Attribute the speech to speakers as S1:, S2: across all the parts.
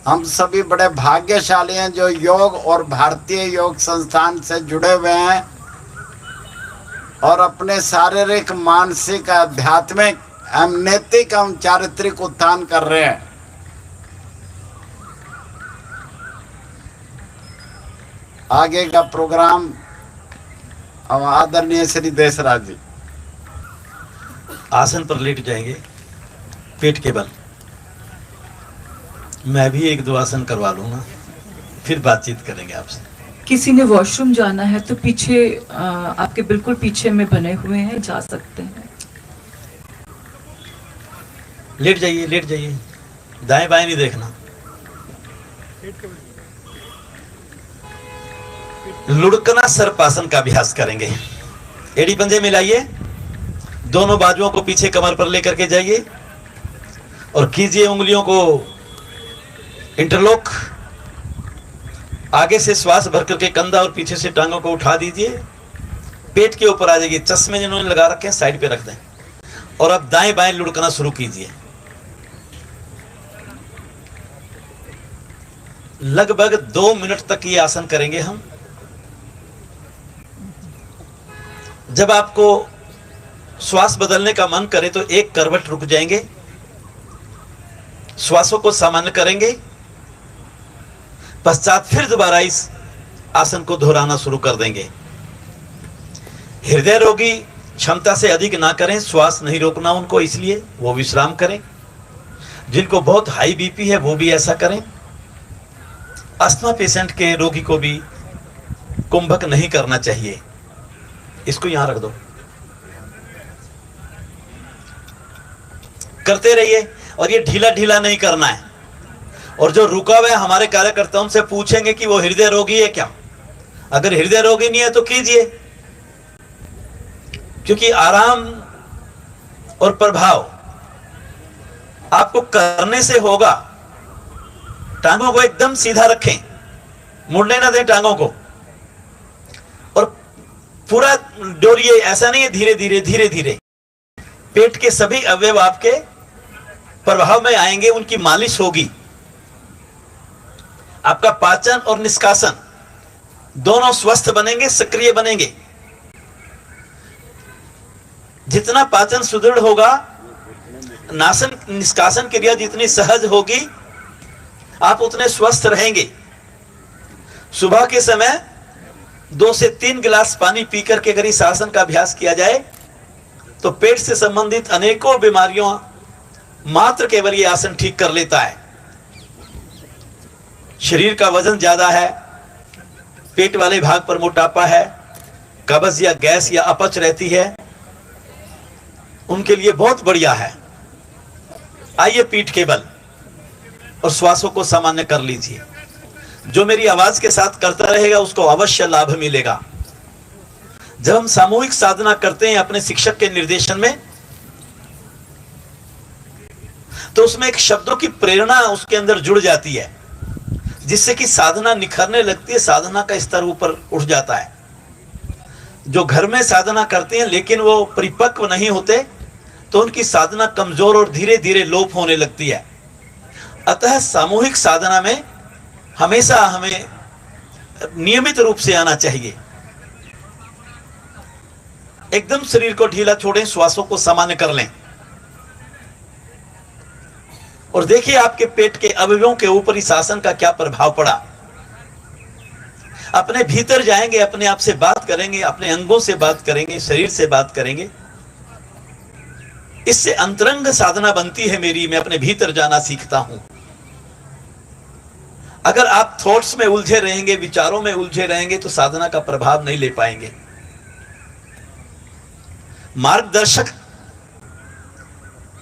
S1: हम सभी बड़े भाग्यशाली हैं जो योग और भारतीय योग संस्थान से जुड़े हुए हैं और अपने शारीरिक, मानसिक, आध्यात्मिक एवं नैतिक एवं चारित्रिक उत्थान कर रहे हैं। आगे का प्रोग्राम अब आदरणीय श्री देशराज जी
S2: आसन पर लेट जाएंगे, पेट के बल। मैं भी एक दो आसन करवा लूंगा, फिर बातचीत करेंगे आपसे।
S3: किसी ने वॉशरूम जाना है तो पीछे आपके बिल्कुल पीछे में बने हुए हैं, जा सकते हैं।
S2: लेट जाइए, लेट जाइए, दाएं बाएं नहीं देखना। लुढ़कना सर्पासन का अभ्यास करेंगे। एड़ी पंजे मिलाइए, दोनों बाजुओं को पीछे कमर पर लेकर के जाइए और कीजिए उंगलियों को इंटरलॉक। आगे से श्वास भर करके कंधा और पीछे से टांगों को उठा दीजिए, पेट के ऊपर आ जाइए। चश्मे जिन्होंने लगा रखे हैं साइड पे रख दें और अब दाएं बाएं लुढ़कना शुरू कीजिए। लगभग 2 मिनट तक ये आसन करेंगे हम। जब आपको श्वास बदलने का मन करे तो एक करवट रुक जाएंगे, श्वासों को सामान्य करेंगे, पश्चात फिर दोबारा इस आसन को दोहराना शुरू कर देंगे। हृदय रोगी क्षमता से अधिक ना करें, श्वास नहीं रोकना उनको, इसलिए वो विश्राम करें। जिनको बहुत हाई बीपी है वो भी ऐसा करें। अस्थमा पेशेंट के रोगी को भी कुंभक नहीं करना चाहिए। इसको यहां रख दो, करते रहिए और ये ढीला ढीला नहीं करना है। और जो रुका हुआ है हमारे कार्यकर्ताओं से पूछेंगे कि वो हृदय रोगी है क्या। अगर हृदय रोगी नहीं है तो कीजिए, क्योंकि आराम और प्रभाव आपको करने से होगा। टांगों को एकदम सीधा रखें, मुड़ने ना दें टांगों को, और पूरा डोरिए। ऐसा नहीं है, धीरे धीरे धीरे धीरे पेट के सभी अवयव आपके प्रभाव में आएंगे, उनकी मालिश होगी। आपका पाचन और निष्कासन दोनों स्वस्थ बनेंगे, सक्रिय बनेंगे। जितना पाचन सुदृढ़ होगा, नासन निष्कासन क्रिया जितनी सहज होगी, आप उतने स्वस्थ रहेंगे। सुबह के समय 2 से 3 गिलास पानी पीकर के अगर इस आसन का अभ्यास किया जाए तो पेट से संबंधित अनेकों बीमारियों मात्र केवल ये आसन ठीक कर लेता है। शरीर का वजन ज्यादा है, पेट वाले भाग पर मोटापा है, कब्ज या गैस या अपच रहती है, उनके लिए बहुत बढ़िया है। आइए पीठ के बल और श्वासों को सामान्य कर लीजिए। जो मेरी आवाज के साथ करता रहेगा उसको अवश्य लाभ मिलेगा। जब हम सामूहिक साधना करते हैं अपने शिक्षक के निर्देशन में, तो उसमें एक शब्दों की प्रेरणा उसके अंदर जुड़ जाती है, जिससे कि साधना निखरने लगती है, साधना का स्तर ऊपर उठ जाता है। जो घर में साधना करते हैं लेकिन वो परिपक्व नहीं होते, तो उनकी साधना कमजोर और धीरे धीरे लोप होने लगती है। अतः सामूहिक साधना में हमेशा हमें नियमित रूप से आना चाहिए। एकदम शरीर को ढीला छोड़ें, श्वासों को सामान्य कर लें और देखिए आपके पेट के अवयवों के ऊपर इस आसन का क्या प्रभाव पड़ा। अपने भीतर जाएंगे, अपने आप से बात करेंगे, अपने अंगों से बात करेंगे, शरीर से बात करेंगे। इससे अंतरंग साधना बनती है मेरी, मैं अपने भीतर जाना सीखता हूं। अगर आप थॉट्स में उलझे रहेंगे, विचारों में उलझे रहेंगे, तो साधना का प्रभाव नहीं ले पाएंगे। मार्गदर्शक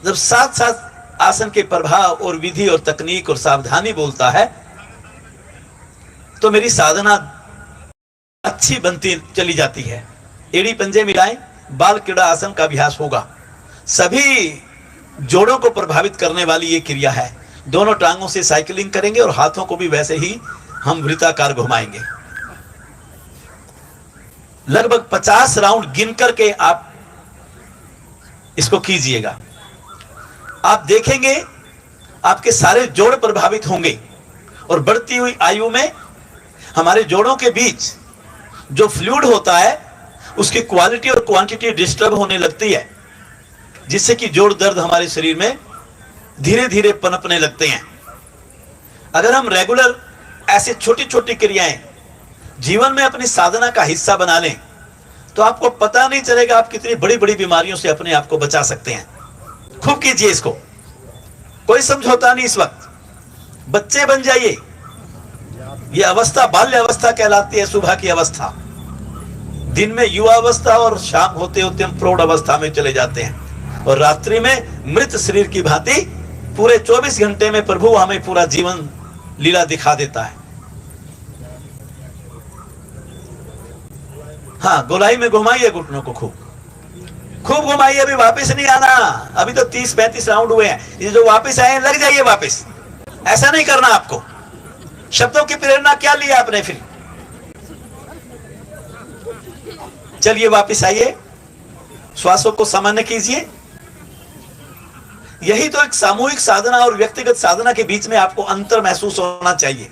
S2: जब साथ साथ आसन के प्रभाव और विधि और तकनीक और सावधानी बोलता है, तो मेरी साधना अच्छी बनती चली जाती है। एड़ी पंजे मिलाएं, बाल क्रीड़ा आसन का अभ्यास होगा। सभी जोड़ों को प्रभावित करने वाली ये क्रिया है। दोनों टांगों से साइकिलिंग करेंगे और हाथों को भी वैसे ही हम वृत्ताकार घुमाएंगे। लगभग 50 राउंड गिन करके आप इसको कीजिएगा। आप देखेंगे आपके सारे जोड़ प्रभावित होंगे। और बढ़ती हुई आयु में हमारे जोड़ों के बीच जो फ्लूइड होता है उसकी क्वालिटी और क्वांटिटी डिस्टर्ब होने लगती है, जिससे कि जोड़ दर्द हमारे शरीर में धीरे धीरे पनपने लगते हैं। अगर हम रेगुलर ऐसे छोटी छोटी क्रियाएं जीवन में अपनी साधना का हिस्सा बना लें तो आपको पता नहीं चलेगा आप कितनी बड़ी बड़ी बीमारियों से अपने आप को बचा सकते हैं। खूब कीजिए इसको, कोई समझौता नहीं इस वक्त। बच्चे बन जाइए। यह अवस्था बाल्य अवस्था कहलाती है, सुबह की अवस्था। दिन में युवा अवस्था और शाम होते होते हम प्रौढ़ अवस्था में चले जाते हैं, और रात्रि में मृत शरीर की भांति पूरे 24 घंटे में प्रभु हमें पूरा जीवन लीला दिखा देता है। हाँ, गोलाई में घुमाइए घुटनों को, खूब घुमाइए। अभी वापस नहीं आना, अभी तो 30-35 राउंड हुए हैं। ये जो वापस आए लग जाइए वापस। ऐसा नहीं करना आपको। शब्दों की प्रेरणा क्या लिया आपने फिर? चलिए वापस आइए, श्वासों को सामान्य कीजिए। यही तो एक सामूहिक साधना और व्यक्तिगत साधना के बीच में आपको अंतर महसूस होना चाहिए।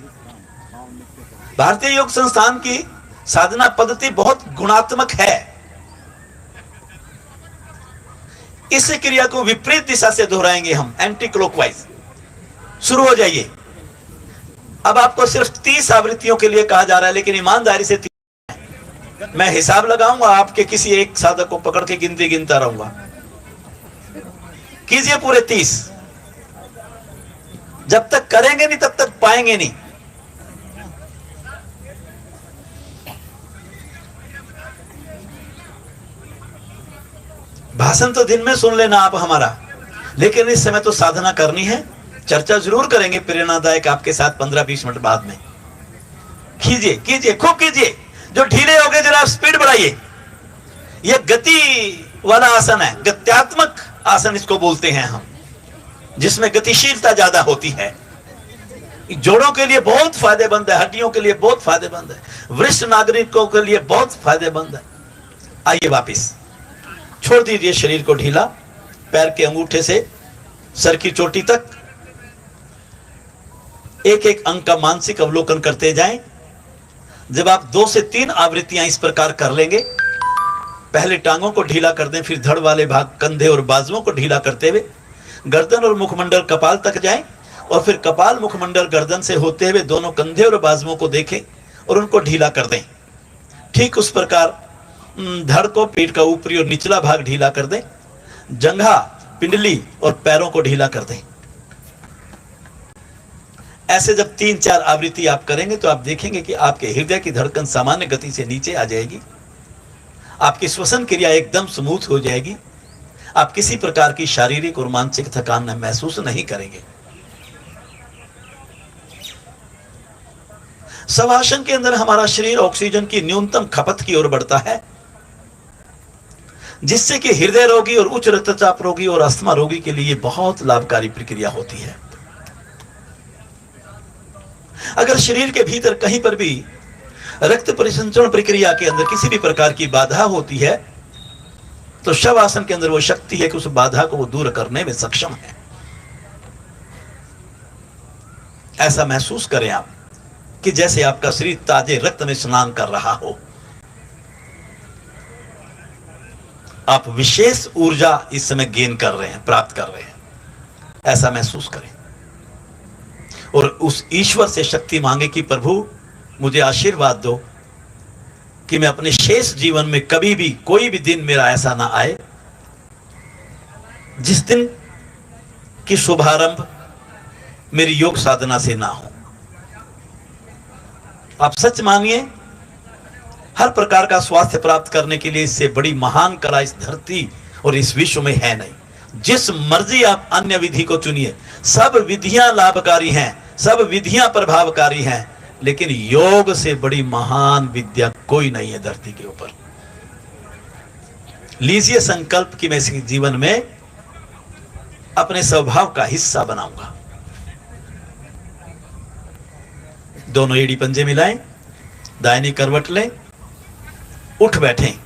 S2: भारतीय योग संस्थान की साधना पद्धति बहुत गुणात्मक है। इस क्रिया को विपरीत दिशा से दोहराएंगे हम, एंटी क्लॉकवाइज। शुरू हो जाइए। अब आपको सिर्फ 30 आवृत्तियों के लिए कहा जा रहा है, लेकिन ईमानदारी से मैं हिसाब लगाऊंगा, आपके किसी एक साधक को पकड़ के गिनती गिनता रहूंगा। कीजिए पूरे 30। जब तक करेंगे नहीं तब तक पाएंगे नहीं। भाषण तो दिन में सुन लेना आप हमारा, लेकिन इस समय तो साधना करनी है। चर्चा जरूर करेंगे प्रेरणादायक आपके साथ 15-20 मिनट बाद में। कीजिए कीजिए, खूब कीजिए। जो ढीले हो गए जरा स्पीड बढ़ाइए। यह गति वाला आसन है, गत्यात्मक आसन इसको बोलते हैं हम, जिसमें गतिशीलता ज्यादा होती है। जोड़ों के लिए बहुत फायदेमंद है, हड्डियों के लिए बहुत फायदेमंद है, वरिष्ठ नागरिकों के लिए बहुत फायदेमंद है। आइए वापिस, छोड़ दीजिए शरीर को ढीला। पैर के अंगूठे से सर की चोटी तक एक एक अंग का मानसिक अवलोकन करते जाएं। जब आप 2 से 3 आवृत्तियां इस प्रकार कर लेंगे, पहले टांगों को ढीला कर दें, फिर धड़ वाले भाग कंधे और बाजुओं को ढीला करते हुए गर्दन और मुखमंडल कपाल तक जाएं, और फिर कपाल मुखमंडल गर्दन से होते हुए दोनों कंधे और बाजुओं को देखें और उनको ढीला कर दें। ठीक उस प्रकार धड़ को, पीठ का ऊपरी और निचला भाग ढीला कर दें। जंघा, पिंडली और पैरों को ढीला कर दें। ऐसे जब 3-4 आवृत्ति आप करेंगे तो आप देखेंगे कि आपके हृदय की धड़कन सामान्य गति से नीचे आ जाएगी। आपकी श्वसन क्रिया एकदम स्मूथ हो जाएगी। आप किसी प्रकार की शारीरिक और मानसिक थकान महसूस नहीं करेंगे। शवासन के अंदर हमारा शरीर ऑक्सीजन की न्यूनतम खपत की ओर बढ़ता है, जिससे कि हृदय रोगी और उच्च रक्तचाप रोगी और अस्थमा रोगी के लिए बहुत लाभकारी प्रक्रिया होती है। अगर शरीर के भीतर कहीं पर भी रक्त परिसंचरण प्रक्रिया के अंदर किसी भी प्रकार की बाधा होती है, तो शवासन के अंदर वो शक्ति है कि उस बाधा को वो दूर करने में सक्षम है। ऐसा महसूस करें आप कि जैसे आपका शरीर ताजे रक्त में स्नान कर रहा हो। आप विशेष ऊर्जा इस समय गेन कर रहे हैं, प्राप्त कर रहे हैं। ऐसा महसूस करें और उस ईश्वर से शक्ति मांगे कि प्रभु मुझे आशीर्वाद दो कि मैं अपने शेष जीवन में कभी भी, कोई भी दिन मेरा ऐसा ना आए जिस दिन की शुभारंभ मेरी योग साधना से ना हो। आप सच मानिए, हर प्रकार का स्वास्थ्य प्राप्त करने के लिए इससे बड़ी महान कला इस धरती और इस विश्व में है नहीं। जिस मर्जी आप अन्य विधि को चुनिए, सब विधियां लाभकारी हैं, सब विधियां प्रभावकारी हैं, लेकिन योग से बड़ी महान विद्या कोई नहीं है धरती के ऊपर। लीजिए संकल्प कि मैं इस जीवन में अपने स्वभाव का हिस्सा बनाऊंगा। दोनों एड़ी पंजे मिलाएं, दाहिनी करवट लें, उठ बैठें।